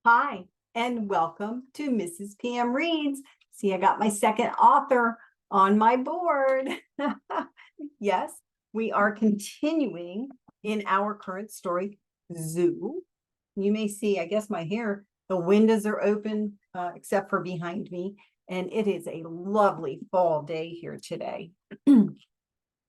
Hi, and welcome to Mrs. PM Reads. See, I got my second author on my board. Yes, we are continuing in our current story, Zoo. You may see, I guess my hair, the windows are open, except for behind me, and it is a lovely fall day here today.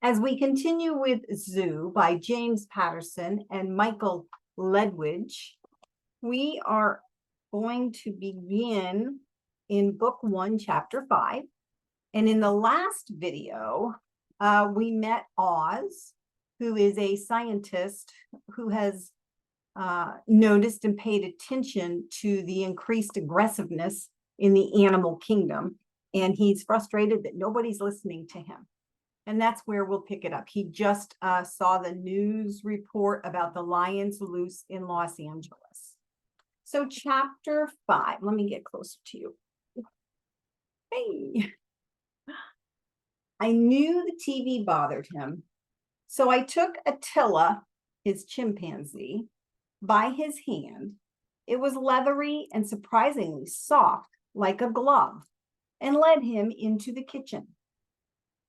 As we continue with Zoo by James Patterson and Michael Ledwidge, we are going to begin in book 1, chapter 5. And in the last video, we met Oz, who is a scientist who has noticed and paid attention to the increased aggressiveness in the animal kingdom. And he's frustrated that nobody's listening to him. And that's where we'll pick it up. He just saw the news report about the lions loose in Los Angeles. So chapter 5, let me get closer to you. Hey, I knew the TV bothered him. So I took Attila, his chimpanzee, by his hand. It was leathery and surprisingly soft, like a glove, and led him into the kitchen.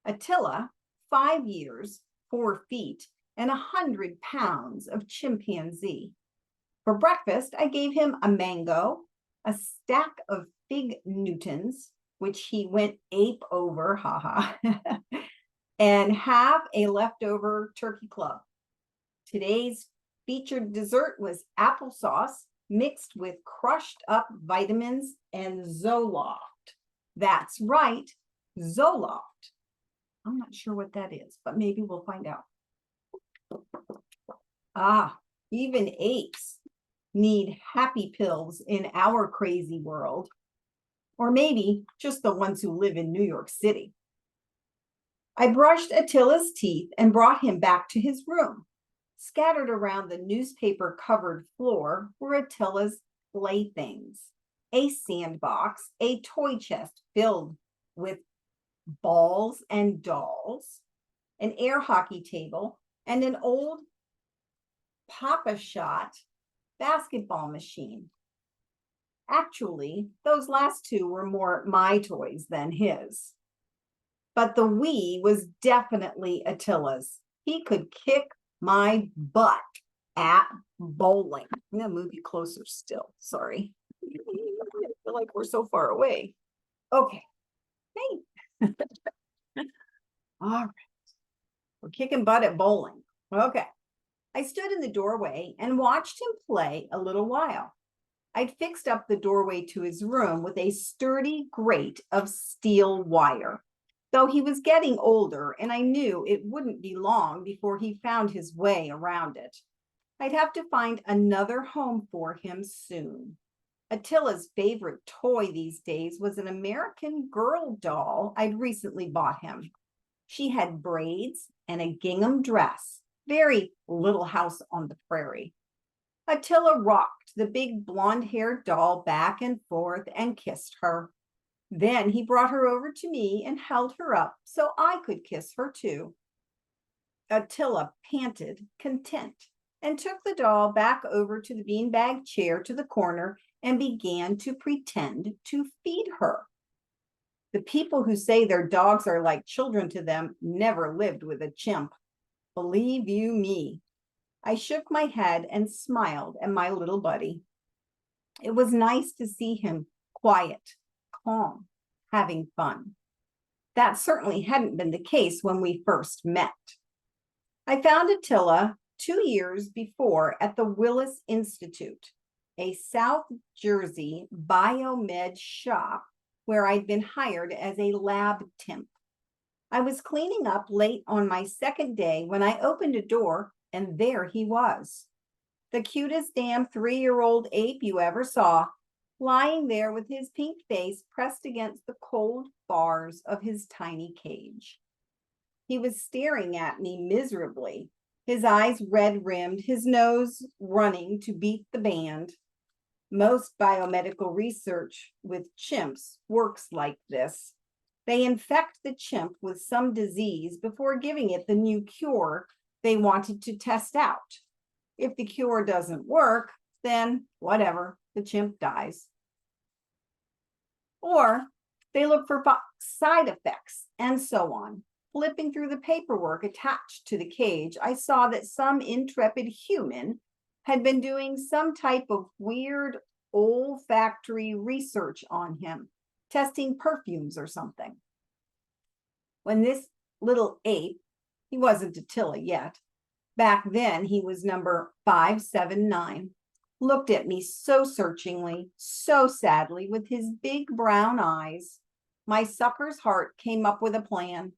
Attila, 5 years, 4 feet, and 100 pounds of chimpanzee. For breakfast, I gave him a mango, a stack of fig Newtons, which he went ape over, haha, and half a leftover turkey club. Today's featured dessert was applesauce mixed with crushed up vitamins and Zoloft. That's right, Zoloft. I'm not sure what that is, but maybe we'll find out. Even apes need happy pills in our crazy world, or maybe just the ones who live in New York City. I brushed Attila's teeth and brought him back to his room. Scattered around the newspaper-covered floor were Attila's playthings, a sandbox, a toy chest filled with balls and dolls, an air hockey table, and an old Papa-Shot basketball machine. Actually, those last two were more my toys than his. But the Wii was definitely Attila's. He could kick my butt at bowling. I'm going to move you closer still. Sorry. I feel like we're so far away. Okay. Hey. All right. We're kicking butt at bowling. Okay. I stood in the doorway and watched him play a little while. I'd fixed up the doorway to his room with a sturdy grate of steel wire, though he was getting older and I knew it wouldn't be long before he found his way around it. I'd have to find another home for him soon. Attila's favorite toy these days was an American Girl doll I'd recently bought him. She had braids and a gingham dress. Very Little House on the Prairie. Attila rocked the big blonde-haired doll back and forth and kissed her. Then he brought her over to me and held her up so I could kiss her too. Attila panted, content, and took the doll back over to the beanbag chair to the corner and began to pretend to feed her. The people who say their dogs are like children to them never lived with a chimp. Believe you me. I shook my head and smiled at my little buddy. It was nice to see him quiet, calm, having fun. That certainly hadn't been the case when we first met. I found Attila 2 years before at the Willis Institute, a South Jersey biomed shop where I'd been hired as a lab temp. I was cleaning up late on my second day when I opened a door, and there he was. The cutest damn 3-year-old ape you ever saw, lying there with his pink face pressed against the cold bars of his tiny cage. He was staring at me miserably, his eyes red-rimmed, his nose running to beat the band. Most biomedical research with chimps works like this. They infect the chimp with some disease before giving it the new cure they wanted to test out. If the cure doesn't work, then whatever, the chimp dies. Or they look for side effects and so on. Flipping through the paperwork attached to the cage, I saw that some intrepid human had been doing some type of weird olfactory research on him, testing perfumes or something. When this little ape, he wasn't Attila yet, back then he was number 579, looked at me so searchingly, so sadly, with his big brown eyes, my sucker's heart came up with a plan.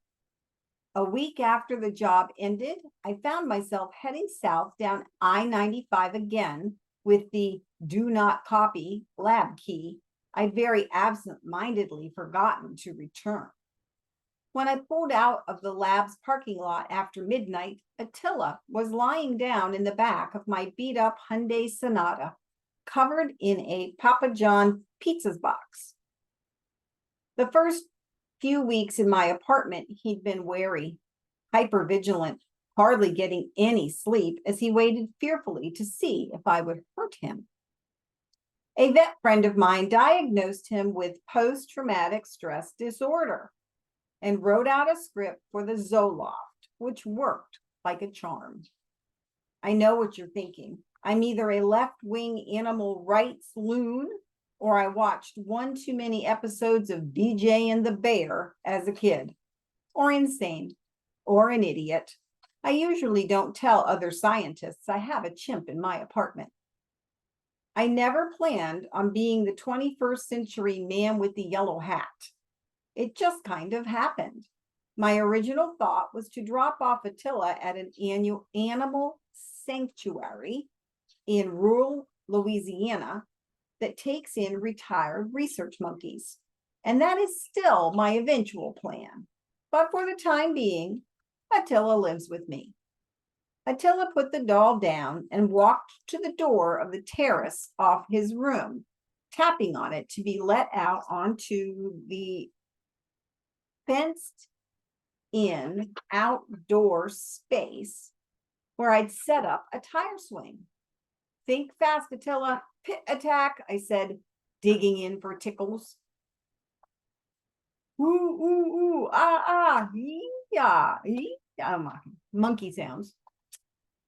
A week after the job ended, I found myself heading south down I-95 again with the do not copy lab key I'd very absent-mindedly forgotten to return. When I pulled out of the lab's parking lot after midnight, Attila was lying down in the back of my beat-up Hyundai Sonata, covered in a Papa John pizza box. The first few weeks in my apartment, he'd been wary, hypervigilant, hardly getting any sleep as he waited fearfully to see if I would hurt him. A vet friend of mine diagnosed him with post-traumatic stress disorder and wrote out a script for the Zoloft, which worked like a charm. I know what you're thinking. I'm either a left-wing animal rights loon, or I watched one too many episodes of BJ and the Bear as a kid, or insane, or an idiot. I usually don't tell other scientists I have a chimp in my apartment. I never planned on being the 21st century man with the yellow hat. It just kind of happened. My original thought was to drop off Attila at an annual animal sanctuary in rural Louisiana that takes in retired research monkeys. And that is still my eventual plan. But for the time being, Attila lives with me. Attila put the doll down and walked to the door of the terrace off his room, tapping on it to be let out onto the fenced-in outdoor space where I'd set up a tire swing. Think fast, Attila. Pit attack, I said, digging in for tickles. Ooh, ooh, ooh, ah, ah, yeah, yeah, monkey sounds.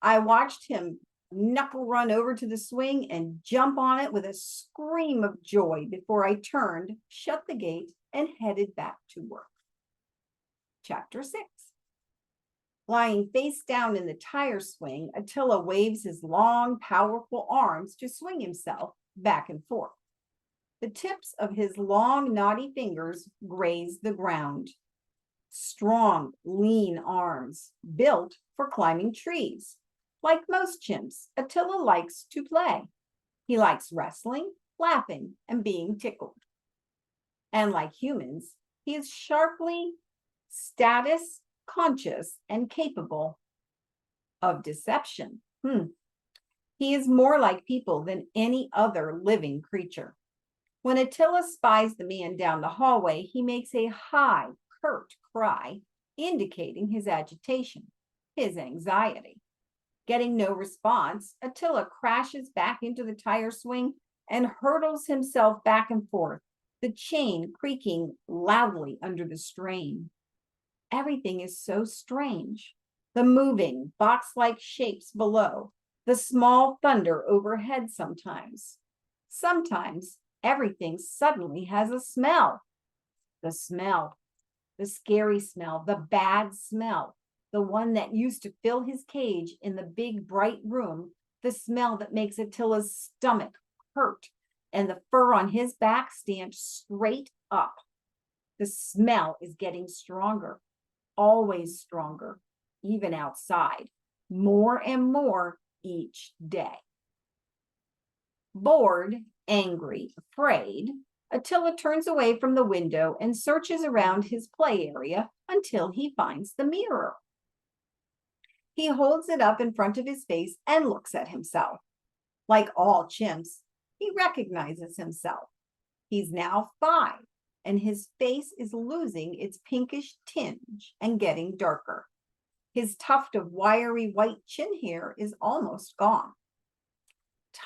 I watched him knuckle run over to the swing and jump on it with a scream of joy before I turned, shut the gate, and headed back to work. Chapter 6. Lying face down in the tire swing, Attila waves his long, powerful arms to swing himself back and forth. The tips of his long, knotty fingers graze the ground. Strong, lean arms, built for climbing trees. Like most chimps, Attila likes to play. He likes wrestling, laughing, and being tickled. And like humans, he is sharply status conscious and capable of deception. He is more like people than any other living creature. When Attila spies the man down the hallway, he makes a high, curt cry, indicating his agitation, his anxiety. Getting no response, Attila crashes back into the tire swing and hurtles himself back and forth, the chain creaking loudly under the strain. Everything is so strange. The moving, box-like shapes below, the small thunder overhead sometimes. Sometimes everything suddenly has a smell. The smell, the scary smell, the bad smell, the one that used to fill his cage in the big bright room, the smell that makes Attila's stomach hurt and the fur on his back stand straight up. The smell is getting stronger, always stronger, even outside, more and more each day. Bored, angry, afraid, Attila turns away from the window and searches around his play area until he finds the mirror. He holds it up in front of his face and looks at himself. Like all chimps, he recognizes himself. He's now 5, and his face is losing its pinkish tinge and getting darker. His tuft of wiry white chin hair is almost gone.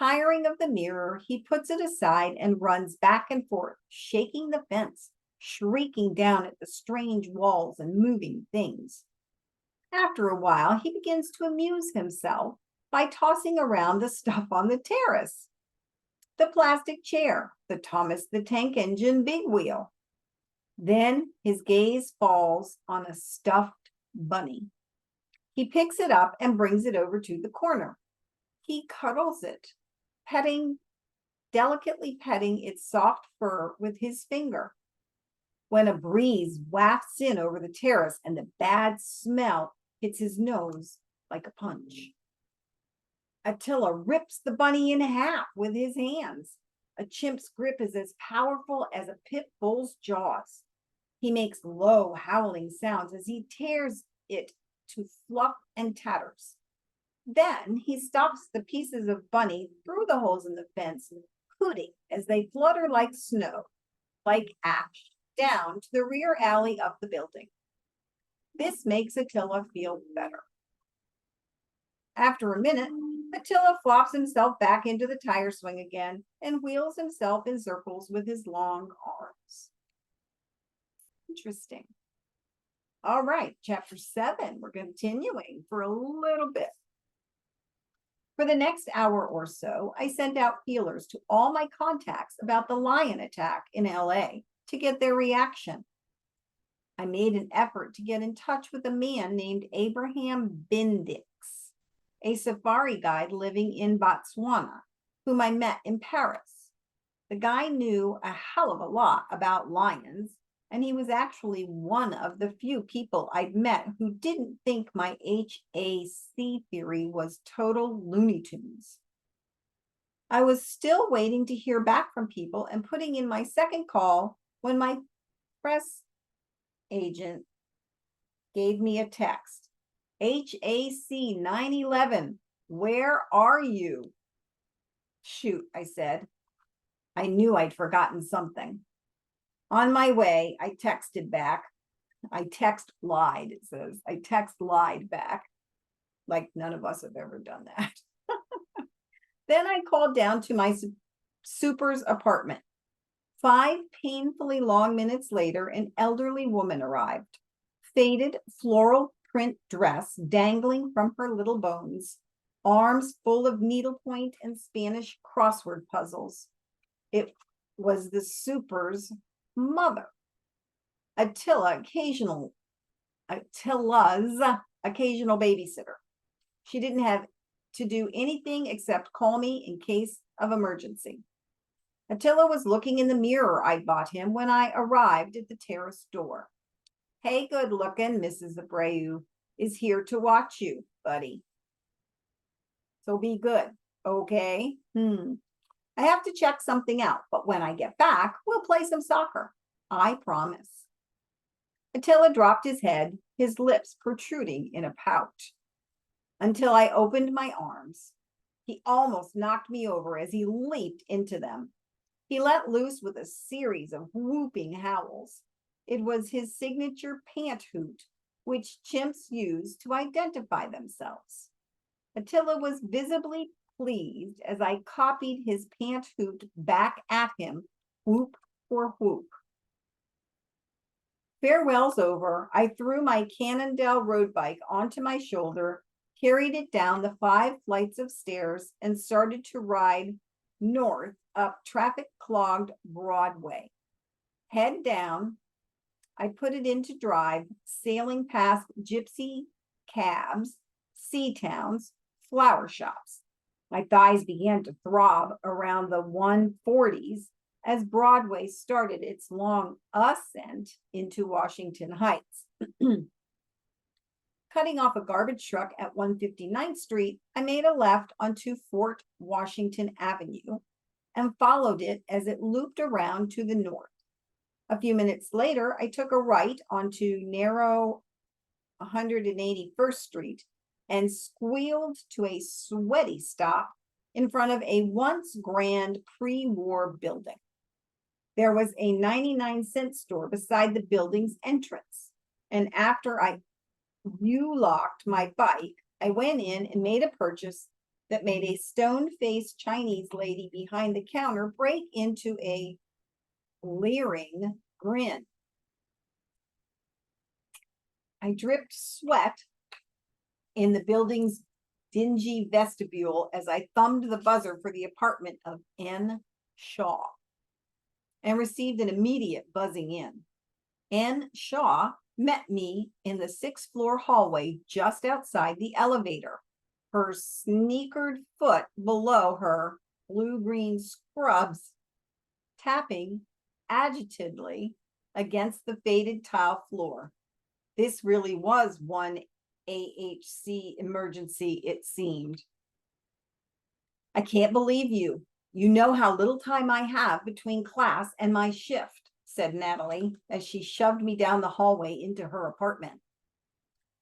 Tiring of the mirror, he puts it aside and runs back and forth, shaking the fence, shrieking down at the strange walls and moving things. After a while, he begins to amuse himself by tossing around the stuff on the terrace. The plastic chair, the Thomas the Tank Engine big wheel. Then his gaze falls on a stuffed bunny. He picks it up and brings it over to the corner. He cuddles it, delicately petting its soft fur with his finger. When a breeze wafts in over the terrace and the bad smell hits his nose like a punch. Attila rips the bunny in half with his hands. A chimp's grip is as powerful as a pit bull's jaws. He makes low, howling sounds as he tears it to fluff and tatters. Then he stuffs the pieces of bunny through the holes in the fence, hooting as they flutter like snow, like ash, down to the rear alley of the building. This makes Attila feel better. After a minute, Attila flops himself back into the tire swing again and wheels himself in circles with his long arms. Interesting. All right, chapter 7. We're continuing for a little bit. For the next hour or so, I sent out feelers to all my contacts about the lion attack in LA to get their reaction. I made an effort to get in touch with a man named Abraham Bendix, a safari guide living in Botswana, whom I met in Paris. The guy knew a hell of a lot about lions, and he was actually one of the few people I'd met who didn't think my HAC theory was total Looney Tunes. I was still waiting to hear back from people and putting in my second call when my press agent gave me a text. HAC 911, where are you? Shoot, I said. I knew I'd forgotten something. On my way, I texted back. It says. I text lied back. Like none of us have ever done that. Then I called down to my super's apartment. 5 painfully long minutes later, an elderly woman arrived. Faded floral print dress dangling from her little bones, arms full of needlepoint and Spanish crossword puzzles. It was the super's mother. Attila's occasional babysitter. She didn't have to do anything except call me in case of emergency. Attila was looking in the mirror I bought him when I arrived at the terrace door. Hey, good looking, Mrs. Abreu is here to watch you, buddy. So be good, okay? I have to check something out, but when I get back, we'll play some soccer. I promise. Attila dropped his head, his lips protruding in a pout. Until I opened my arms. He almost knocked me over as he leaped into them. He let loose with a series of whooping howls. It was his signature pant hoot, which chimps use to identify themselves. Attila was visibly pleased as I copied his pant hoot back at him, whoop for whoop. Farewells over, I threw my Cannondale road bike onto my shoulder, carried it down the 5 flights of stairs, and started to ride north up traffic-clogged Broadway. Head down, I put it into drive, sailing past gypsy cabs, sea towns, flower shops. My thighs began to throb around the 140s as Broadway started its long ascent into Washington Heights. Cutting off a garbage truck at 159th Street, I made a left onto Fort Washington Avenue and followed it as it looped around to the north. A few minutes later, I took a right onto narrow 181st Street and squealed to a sweaty stop in front of a once grand pre-war building. There was a 99-cent store beside the building's entrance, and after I U-locked my bike, I went in and made a purchase that made a stone-faced Chinese lady behind the counter break into a leering grin. I dripped sweat in the building's dingy vestibule as I thumbed the buzzer for the apartment of N. Shaw and received an immediate buzzing in. N. Shaw met me in the 6th floor hallway just outside the elevator, her sneakered foot below her blue-green scrubs tapping agitatedly against the faded tile floor. This really was one AHC emergency, it seemed. I can't believe you. You know how little time I have between class and my shift, said Natalie as she shoved me down the hallway into her apartment.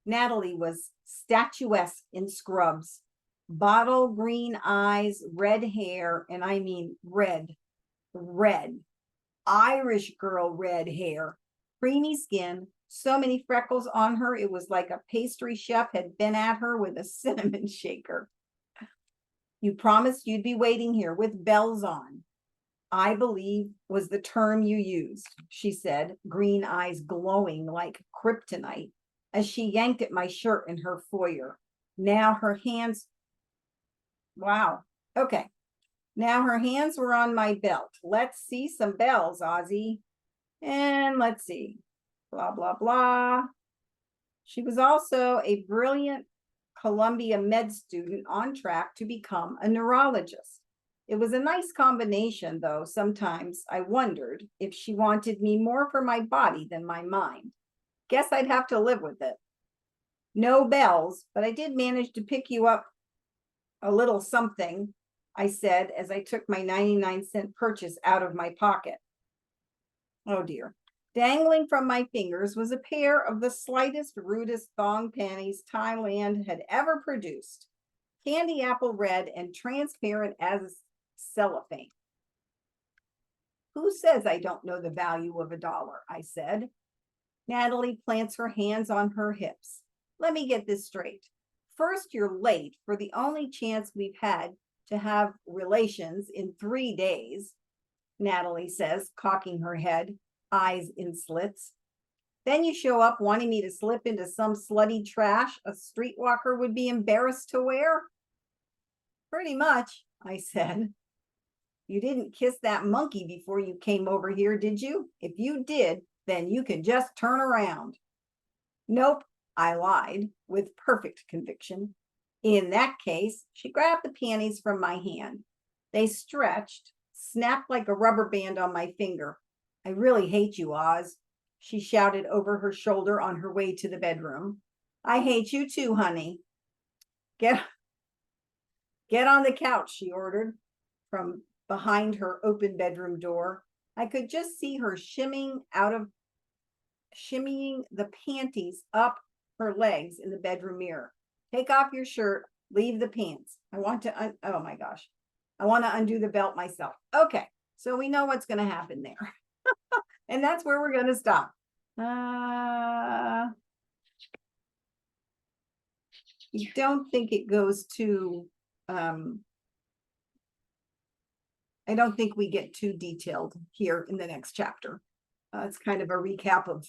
Natalie was statuesque in scrubs, bottle green eyes, red hair, and I mean red, Irish girl red hair, creamy skin, so many freckles on her, it was like a pastry chef had been at her with a cinnamon shaker. You promised you'd be waiting here with bells on, I believe was the term you used, she said, green eyes glowing like kryptonite, as she yanked at my shirt in her foyer. Now her hands, wow, okay. Now her hands were on my belt. Let's see some bells, Ozzy. And let's see, blah, blah, blah. She was also a brilliant Columbia med student on track to become a neurologist. It was a nice combination, though sometimes I wondered if she wanted me more for my body than my mind. Guess I'd have to live with it. No bells, but I did manage to pick you up a little something, I said as I took my 99-cent purchase out of my pocket. Oh dear. Dangling from my fingers was a pair of the slightest, rudest thong panties Thailand had ever produced, candy apple red and transparent as cellophane. Who says I don't know the value of $1? I said. Natalie plants her hands on her hips. Let me get this straight. First, you're late for the only chance we've had to have relations in 3 days, Natalie says, cocking her head, eyes in slits. Then you show up wanting me to slip into some slutty trash a streetwalker would be embarrassed to wear? Pretty much, I said. You didn't kiss that monkey before you came over here, did you? If you did, then you can just turn around. Nope, I lied with perfect conviction. In that case, she grabbed the panties from my hand. They stretched, snapped like a rubber band on my finger. I really hate you, Oz, she shouted over her shoulder on her way to the bedroom. I hate you too, honey. Get on the couch, she ordered from behind her open bedroom door. I could just see her shimmying the panties up her legs in the bedroom mirror. Take off your shirt, leave the pants. I want to, oh my gosh. I want to undo the belt myself. Okay, so we know what's going to happen there. And that's where we're going to stop. I don't think it goes to, I don't think we get too detailed here in the next chapter. It's kind of a recap of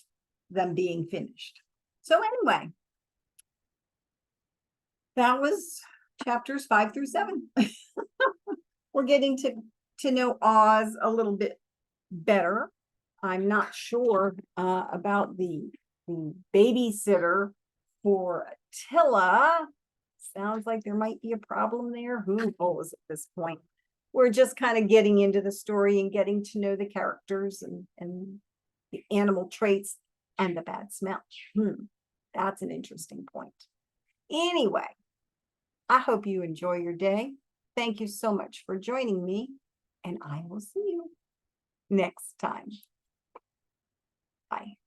them being finished. So anyway, that was chapters 5 through 7. We're getting to know Oz a little bit better. I'm not sure about the babysitter for Attila. Sounds like there might be a problem there. Who knows at this point? We're just kind of getting into the story and getting to know the characters and the animal traits and the bad smell. That's an interesting point. Anyway, I hope you enjoy your day. Thank you so much for joining me, and I will see you next time. Bye.